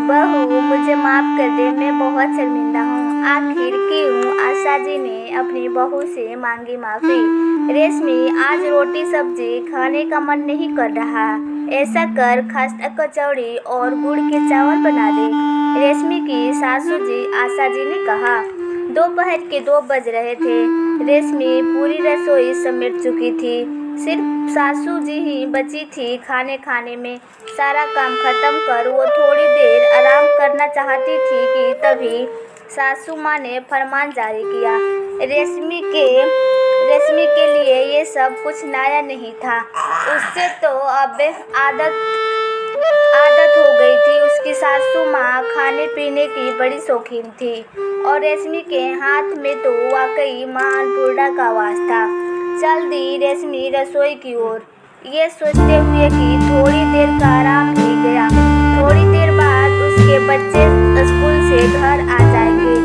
बहू, मुझे माफ कर दे, मैं बहुत शर्मिंदा हूँ। आखिर क्यों? आशा जी ने अपनी बहू से मांगी माफी। रेशमी, आज रोटी सब्जी खाने का मन नहीं कर रहा। ऐसा कर खस्ता कचौड़ी और गुड़ के चावल बना दे। रेशमी की सासू जी आशा जी ने कहा। दोपहर के 2 बज रहे थे। रेशमी पूरी रसोई समेट चुकी थी। सिर्फ सासू जी ही बची थी खाने में। सारा काम खत्म कर वो थोड़ी देर आराम करना चाहती थी कि तभी सासू माँ ने फरमान जारी किया। रेशमी के लिए ये सब कुछ नया नहीं था। उससे तो अब आदत हो गई थी। उसकी सासू माँ खाने पीने की बड़ी शौकीन थी और रेशमी के हाथ में तो वाकई अन्नपूर्णा का वास था। चल दी रेशमी रसोई की ओर, ये सोचते हुए कि थोड़ी देर का आराम ही गया। थोड़ी देर बाद उसके बच्चे स्कूल से घर आ जाएंगे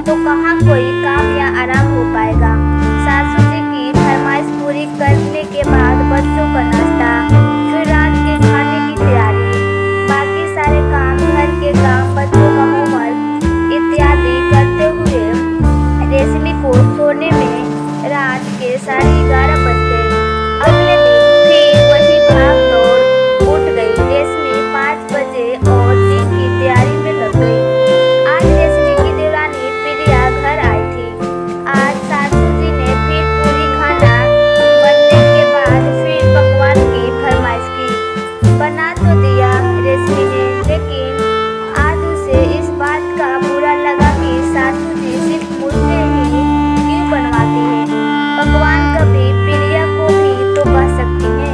तो कहाँ कोई काम या आराम हो पाएगा। सासू जी की फरमाइश पूरी करने के बाद बच्चों का नाश्ता, फिर रात के खाने की तैयारी, बाकी सारे काम, घर के काम, बच्चों का होमवर्क इत्यादि करते हुए रेशमी को सोने में रात के 11:30 बज गए। अगले दिन फिर वही भाग दौड़ उठ गई। रेशमी 5 बजे और दिन की तैयारी में लग गई। आज रेशमी की देवरानी प्रिया घर आई थी। आज सासू जी ने फिर पूरी खाना बनने के बाद फिर पकवान की फरमाइश की। बना तो दिया रेशमी ने, लेकिन आज उसे इस बात का बुरा लगा कि सासू जी सिर्फ मुझसे ही क्यों बनवाती है। पकवान कभी प्रिया को भी तो कह सकती है।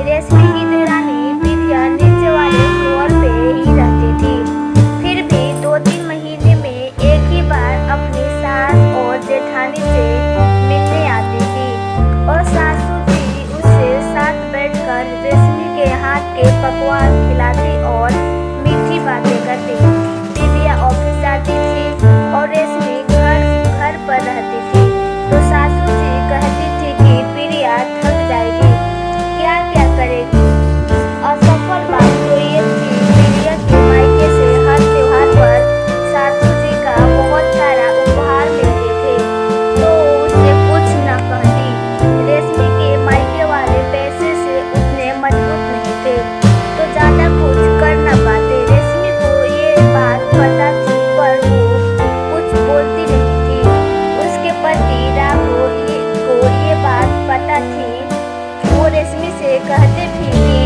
रेशमी की देवरानी प्रिया नीचे वाले फ्लोर पे ही रहती थी। फिर भी 2-3 महीने में एक ही बार अपनी सास और जेठानी से मिलने आती थी और सासू जी उससे साथ बैठकर रेशमी के हाथ के पकवान खिलाती और मीठी बातें करती। प्रिया ऑफिस जाती थी और रेशमी घर पर रहती थी तो सासू जी कहती थी कि प्रिया थक जाएगी, क्या करेगी। असफल बात तो ये थी, प्रिया के मायके से हर त्योहार पर सासू जी का बहुत सारा उपहार मिलते थे तो उससे कुछ न कहती। रेशमी के मायके वाले पैसे से उतने मजबूत नहीं थे तो ज्यादा कुछ कर न पाते। रेशमी को ये बात पता थी पर वो कुछ बोलती नहीं थी। उसके पति राघव को ये बात पता थी। वो रेशमी से कहते थे कि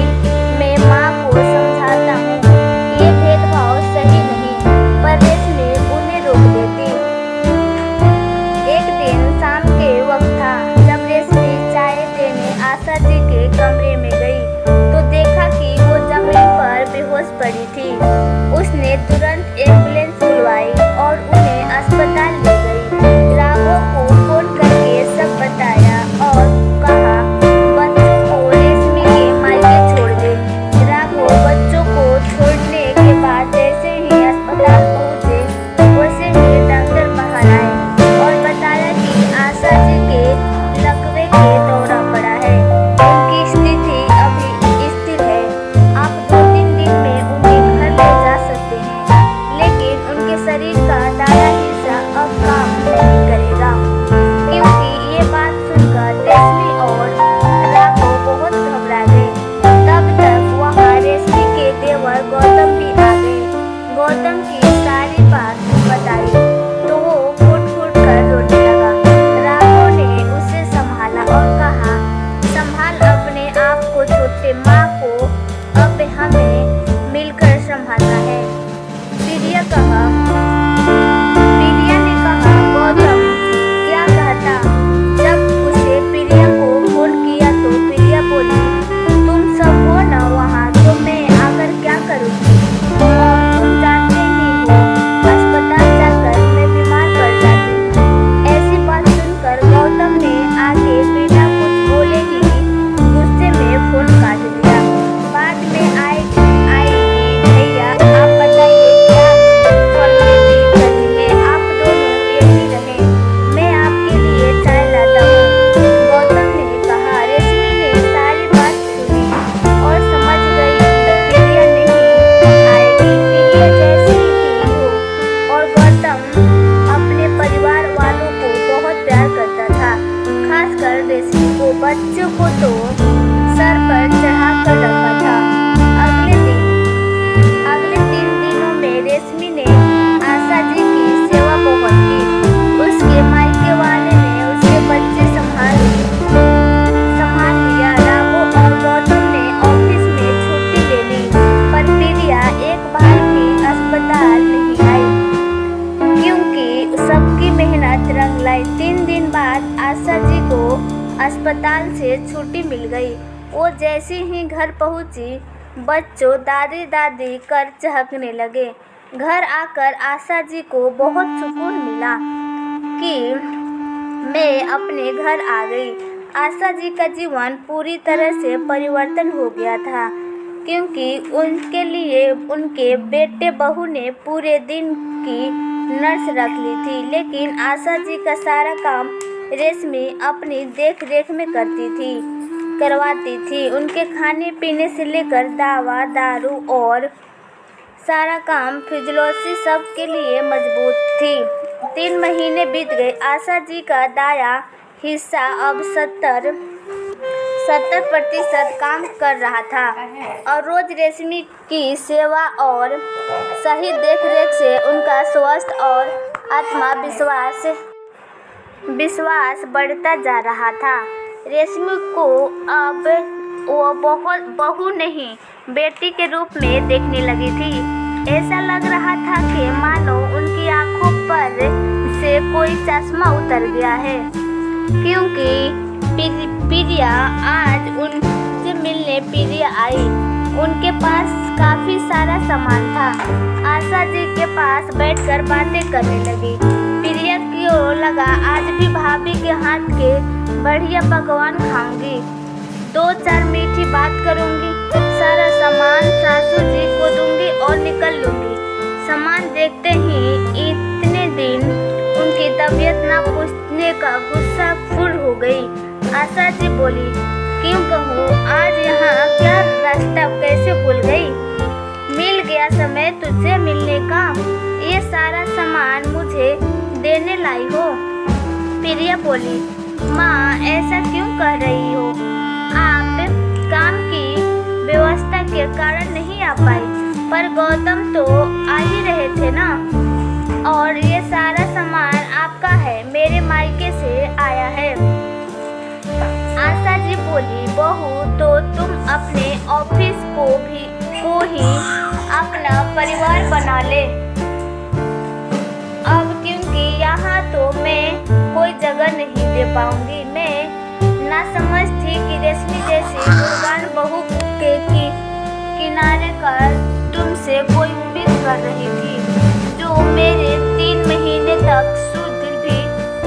मैं माँ को समझाता हूँ, ये भेदभाव सही नहीं, पर रेशमी उन्हें रोक देती। एक दिन शाम के वक्त था जब रेशमी चाय देने आशा जी के कमरे में गई तो देखा कि वो जमीन पर बेहोश पड़ी थी। उसने तुरंत एम्बुलेंस बुलवाई और उन्हें अस्पताल ले गई। राघव को फोन करके सब बताया और कहा बच्चों को रेशमी के मायके छोड़ दे। राघव बच्चों को छोड़ने के बाद जैसे ही अस्पताल पहुंचे वैसे ही डॉक्टर बाहर आए और बताया कि आशा जी के लकवे के दौरा पड़ा है। उनकी स्थिति अभी स्थिर है। आप 2-3 दिन में उन्हें घर ले जा सकते हैं, लेकिन उनके शरीर का दाया हिस्सा अब काम नहीं करेगा। क्योंकि ये बात सुनकर रेशमी और राघव बहुत घबरा गए। तब तक वहाँ रेशमी के देवर गौतम भी आ गए। गौतम की सारी बात बताई तो वो फूट कर रोने लगा। राघव ने उसे संभाला और कहा, संभाल अपने आप को, छोटे माँ को अब हमें मिलकर संभालना है। प्रिया ने कहा, गौतम क्या कहता। जब उसे प्रिया को फोन किया तो प्रिया बोली, तुम सब हो ना वहाँ तो मैं आकर क्या करूँगी, और तुम जानते ही हो अस्पताल जाकर मैं बीमार पड़ जाती हूँ। ऐसी बात सुनकर गौतम ने आगे बिना कुछ बोले ही गुस्से में फोन काट दिया। बाद में आएगी भैया, आप बताइए क्या अस्पताल से छुट्टी मिल गई। वो जैसे ही घर पहुंची, बच्चों दादी दादी कर चहकने लगे। घर आकर आशा जी को बहुत सुकून मिला कि मैं अपने घर आ गई। आशा जी का जीवन पूरी तरह से परिवर्तन हो गया था, क्योंकि उनके लिए उनके बेटे बहू ने पूरे दिन की नर्स रख ली थी। लेकिन आशा जी का सारा काम रेशमी अपनी देख रेख में करवाती थी। उनके खाने पीने से लेकर दवा दारू और सारा काम फिजियोलॉजी सब के लिए मजबूत थी। 3 महीने बीत गए। आशा जी का दाया हिस्सा अब 70% काम कर रहा था और रोज रेशमी की सेवा और सही देखरेख से उनका स्वास्थ्य और आत्मविश्वास बढ़ता जा रहा था। रेशमी को अब वो बहू नहीं, बेटी के रूप में देखने लगी थी। ऐसा लग रहा था कि मानो उनकी आंखों पर से कोई चश्मा उतर गया है, क्योंकि प्रिया आज उनसे मिलने प्रिया आई। उनके पास काफी सारा सामान था। आशा जी के पास बैठकर बातें करने लगी। प्रिया को लगा आज भी भाभी के हाथ के बढ़िया पकवान खाऊंगी, 2-4 मीठी बात करूंगी, सारा सामान सासू जी को दूंगी और निकल लूंगी। सामान देखते ही इतने दिन उनकी तबीयत ना पूछने का गुस्सा फुर हो गई। आशा जी बोली, क्यों बहू, आज यहाँ क्या रास्ता कैसे भूल गई? मिल गया समय तुझसे मिलने का। ये सारा सामान मुझे देने लाई हो। प्रिया बोली, माँ ऐसा क्यों कह रही हो? आप काम की व्यवस्था के कारण नहीं आ पाई, पर गौतम तो आ ही रहे थे ना। और ये सारा सामान आपका है, मेरे मायके से आया है। आशा जी बोली, बहू तो तुम अपने ऑफिस को ही अपना परिवार बना ले अब, क्योंकि यहाँ तो मैं कोई जगह नहीं दे पाऊंगी। मैं ना समझ थी कि रेशमी जैसी गुणगान बहू के किनारे कर तुमसे कोई उम्मीद कर रही थी, जो मेरे 3 महीने तक सुध भी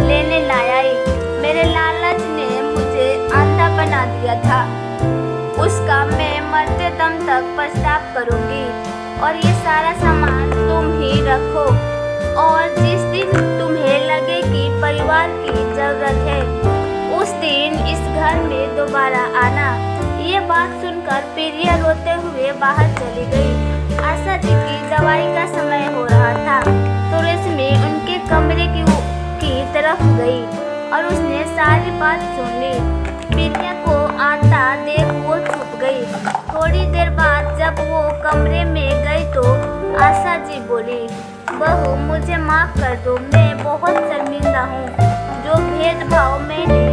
लेने लायी। मेरे लालच ने मुझे अंधा बना दिया था, उसका मैं मरते दम तक पछतावा करूंगी। और ये सारा सामान तुम ही रखो, और जिस दिन तुम्हें लगे कि परिवार की जरूरत है, उस दिन इस घर में दोबारा आना। ये बात सुनकर प्रिया रोते हुए बाहर चली गई। आशा जी की दवाई का समय हो रहा था, तो रेशमी उनके कमरे की तरफ गई और उसने सारी बात सुन ली। प्रिया को आता देख वो छुप गई। थोड़ी देर बाद जब वो कमरे में गई तो आशा जी बोली, बहू मुझे माफ कर दो, मैं बहुत शर्मिंदा हूँ। जो भेदभाव मैंने